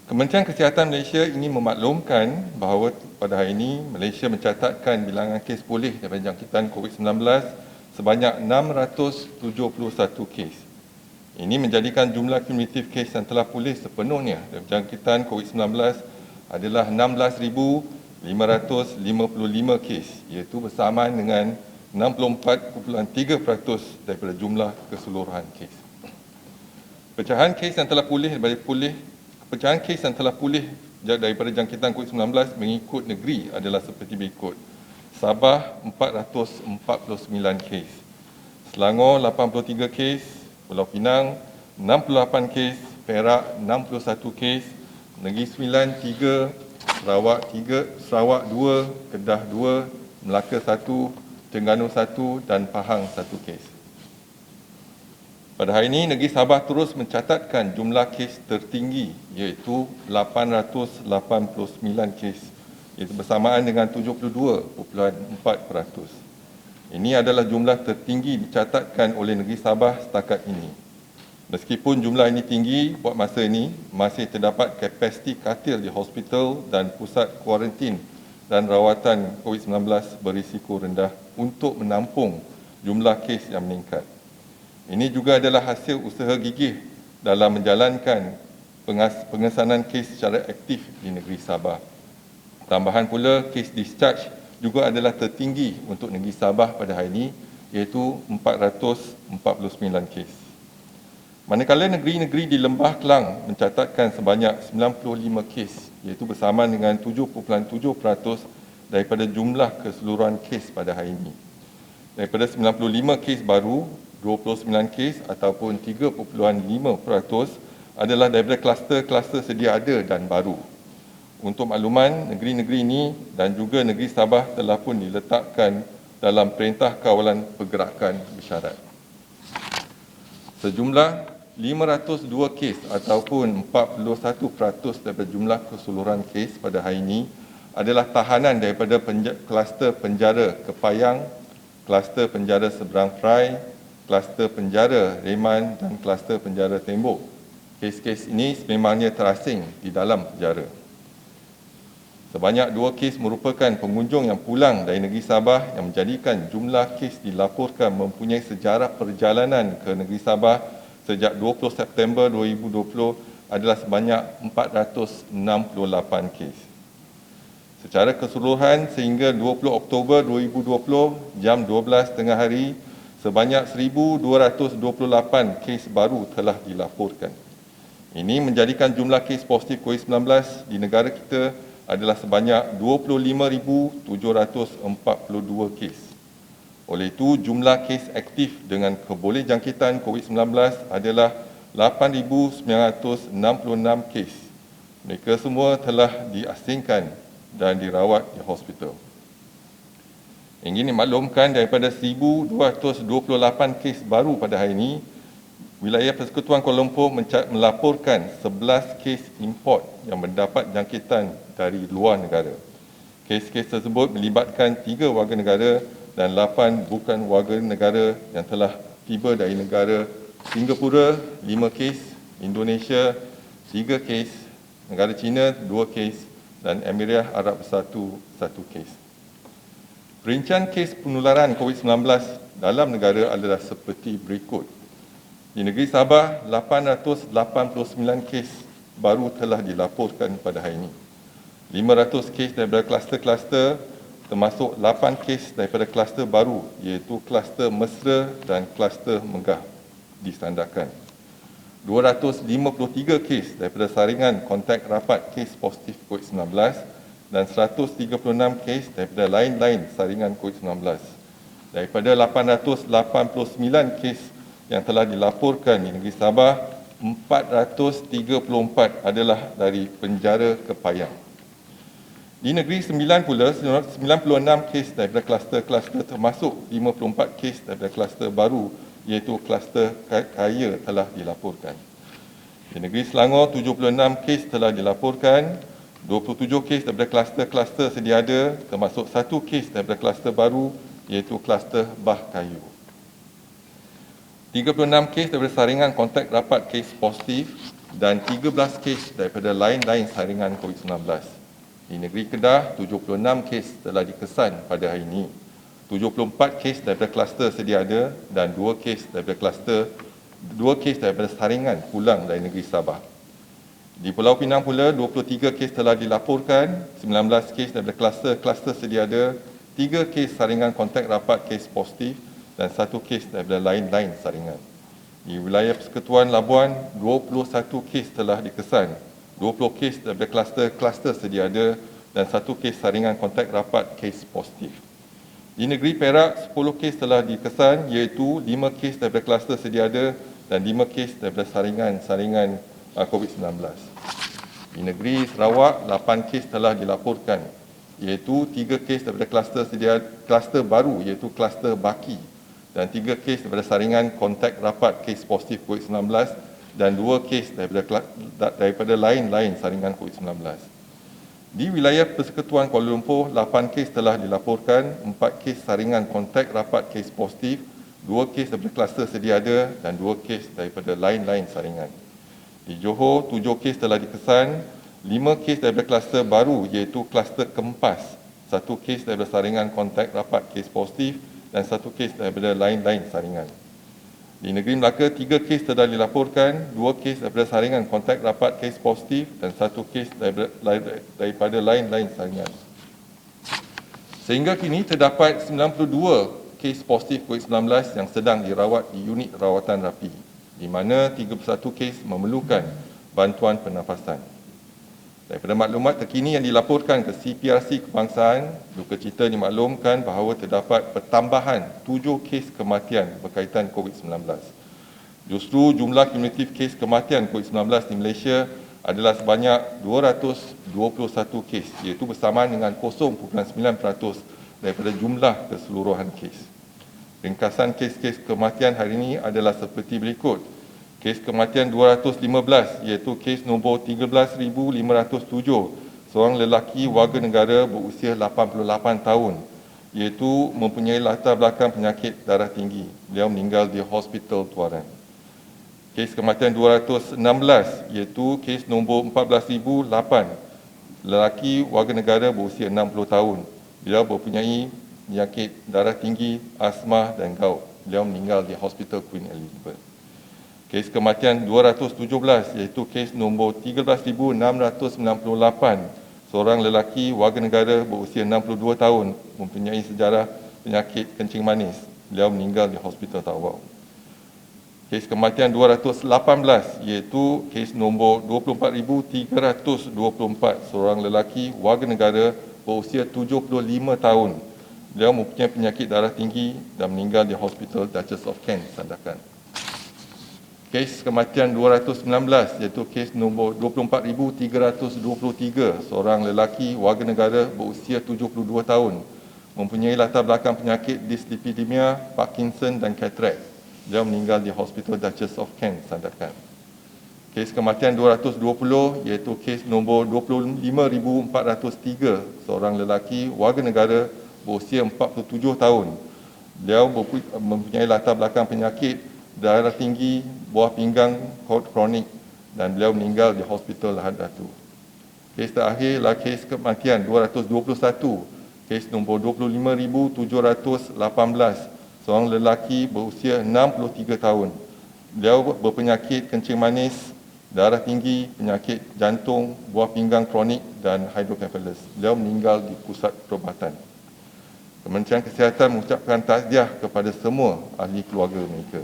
Kementerian Kesihatan Malaysia ingin memaklumkan bahawa pada hari ini Malaysia mencatatkan bilangan kes pulih daripada jangkitan COVID-19 sebanyak 671 kes. Ini menjadikan jumlah kumulatif kes yang telah pulih sepenuhnya dari jangkitan COVID-19 adalah 16,555 kes, iaitu bersamaan dengan 64.3% daripada jumlah keseluruhan kes. Pecahan kes yang telah pulih daripada jangkitan COVID-19 mengikut negeri adalah seperti berikut. Sabah 449 kes, Selangor 83 kes, Pulau Pinang 68 kes, Perak 61 kes, Negeri Sembilan 3, Sarawak 3, Sarawak 2, Kedah 2, Melaka 1, Terengganu 1 dan Pahang 1 kes. Pada hari ini, negeri Sabah terus mencatatkan jumlah kes tertinggi iaitu 889 kes, iaitu bersamaan dengan 72.4%. Ini adalah jumlah tertinggi dicatatkan oleh negeri Sabah setakat ini. Meskipun jumlah ini tinggi, buat masa ini masih terdapat kapasiti katil di hospital dan pusat kuarantin dan rawatan COVID-19 berisiko rendah untuk menampung jumlah kes yang meningkat. Ini juga adalah hasil usaha gigih dalam menjalankan pengesanan kes secara aktif di negeri Sabah. Tambahan pula, kes discharge juga adalah tertinggi untuk negeri Sabah pada hari ini, iaitu 449 kes. Manakala negeri-negeri di Lembah Kelang mencatatkan sebanyak 95 kes, iaitu bersamaan dengan 7.7% daripada jumlah keseluruhan kes pada hari ini. Daripada 95 kes baru, 29 kes ataupun 3.5% adalah daripada kluster-kluster sedia ada dan baru. Untuk makluman, negeri-negeri ini dan juga negeri Sabah telah pun diletakkan dalam Perintah Kawalan Pergerakan Bersyarat. Sejumlah 502 kes ataupun 41% daripada jumlah keseluruhan kes pada hari ini adalah tahanan daripada kluster penjara Kepayang, kluster penjara Seberang Perai, kluster penjara Reman dan kluster penjara Tembok. Kes-kes ini sememangnya terasing di dalam penjara. Sebanyak 2 kes merupakan pengunjung yang pulang dari negeri Sabah yang menjadikan jumlah kes dilaporkan mempunyai sejarah perjalanan ke negeri Sabah sejak 20 September 2020 adalah sebanyak 468 kes. Secara keseluruhan sehingga 20 Oktober 2020 jam 12 tengah hari, sebanyak 1,228 kes baru telah dilaporkan. Ini menjadikan jumlah kes positif COVID-19 di negara kita adalah sebanyak 25,742 kes. Oleh itu, jumlah kes aktif dengan kebolehjangkitan COVID-19 adalah 8,966 kes. Mereka semua telah diasingkan dan dirawat di hospital. Ingin dimaklumkan daripada 1,228 kes baru pada hari ini, wilayah Persekutuan Kuala Lumpur melaporkan 11 kes import yang mendapat jangkitan dari luar negara. Kes-kes tersebut melibatkan 3 warga negara dan 8 bukan warga negara yang telah tiba dari negara Singapura 5 kes, Indonesia 3 kes, negara China 2 kes dan Emirat Arab Bersatu 1 kes. Rincian kes penularan COVID-19 dalam negara adalah seperti berikut. Di negeri Sabah, 889 kes baru telah dilaporkan pada hari ini. 500 kes daripada kluster-kluster, termasuk 8 kes daripada kluster baru, iaitu kluster Mesra dan kluster Megah disandarkan. 253 kes daripada saringan kontak rapat kes positif COVID-19 dan 136 kes daripada lain-lain saringan COVID-19. Daripada 889 kes yang telah dilaporkan di negeri Sabah, 434 adalah dari penjara Kepayang. Di negeri Sembilan pula, 96 kes daripada kluster-kluster termasuk 54 kes daripada kluster baru, iaitu kluster kaya telah dilaporkan. Di negeri Selangor, 76 kes telah dilaporkan, 27 kes daripada kluster-kluster sedia ada, termasuk 1 kes daripada kluster baru, iaitu kluster Bah Kayu. 36 kes daripada saringan kontak rapat kes positif, dan 13 kes daripada lain-lain saringan COVID-19. Di negeri Kedah, 76 kes telah dikesan pada hari ini. 74 kes daripada kluster sedia ada dan 2 kes daripada saringan pulang dari negeri Sabah. Di Pulau Pinang pula, 23 kes telah dilaporkan, 19 kes daripada kluster sedia ada, 3 kes saringan kontak rapat kes positif dan 1 kes daripada lain-lain saringan. Di wilayah Persekutuan Labuan, 21 kes telah dikesan, 20 kes daripada kluster sedia ada dan 1 kes saringan kontak rapat kes positif. Di negeri Perak, 10 kes telah dikesan iaitu 5 kes daripada kluster sedia ada dan 5 kes daripada saringan COVID-19. Di negeri Sarawak, 8 kes telah dilaporkan iaitu 3 kes daripada kluster baru iaitu kluster Baki dan 3 kes daripada saringan kontak rapat kes positif COVID-19 dan 2 kes daripada lain-lain saringan COVID-19. Di wilayah Persekutuan Kuala Lumpur, 8 kes telah dilaporkan, 4 kes saringan kontak rapat kes positif, 2 kes daripada kluster sedia ada dan 2 kes daripada lain-lain saringan. Di Johor, 7 kes telah dikesan, 5 kes daripada kluster baru iaitu kluster Kempas, 1 kes daripada saringan kontak rapat kes positif dan 1 kes daripada lain-lain saringan. Di negeri Melaka, 3 kes telah dilaporkan, 2 kes daripada saringan kontak rapat kes positif dan 1 kes daripada lain-lain saringan. Sehingga kini terdapat 92 kes positif COVID-19 yang sedang dirawat di unit rawatan rapi, di mana 31 kes memerlukan bantuan pernafasan. Daripada maklumat terkini yang dilaporkan ke CPRC Kebangsaan, duka cita dimaklumkan bahawa terdapat pertambahan 7 kes kematian berkaitan COVID-19. Justru jumlah kumulatif kes kematian COVID-19 di Malaysia adalah sebanyak 221 kes, iaitu bersamaan dengan 0.9% daripada jumlah keseluruhan kes. Ringkasan kes-kes kematian hari ini adalah seperti berikut. Kes kematian 215 iaitu kes nombor 13,507, seorang lelaki warga negara berusia 88 tahun iaitu mempunyai latar belakang penyakit darah tinggi. Beliau meninggal di Hospital Tuaran. Kes kematian 216 iaitu kes nombor 14,008, lelaki warga negara berusia 60 tahun. Beliau mempunyai penyakit darah tinggi, asma dan gout. Beliau meninggal di Hospital Queen Elizabeth. Kes kematian 217 iaitu kes nombor 13,698, seorang lelaki warga negara berusia 62 tahun mempunyai sejarah penyakit kencing manis. Beliau meninggal di Hospital Tawau. Kes kematian 218 iaitu kes nombor 24,324, seorang lelaki warga negara berusia 75 tahun. Beliau mempunyai penyakit darah tinggi dan meninggal di Hospital Duchess of Kent, Sandakan. Kes kematian 219 iaitu kes nombor 24,323, seorang lelaki warga negara berusia 72 tahun mempunyai latar belakang penyakit dislipidemia, Parkinson dan katarak. Dia meninggal di Hospital Duchess of Kent, Sandakan. Kes kematian 220 iaitu kes nombor 25,403, seorang lelaki warga negara berusia 47 tahun. Beliau mempunyai latar belakang penyakit darah tinggi, buah pinggang kronik dan beliau meninggal di Hospital Lahad Datu. Kes terakhir adalah kes kematian 221, kes nombor 25,718, seorang lelaki berusia 63 tahun. Beliau berpenyakit kencing manis, darah tinggi, penyakit jantung, buah pinggang kronik dan hidrocephalus. Beliau meninggal di pusat perubatan. Kementerian Kesihatan mengucapkan takziah kepada semua ahli keluarga mereka.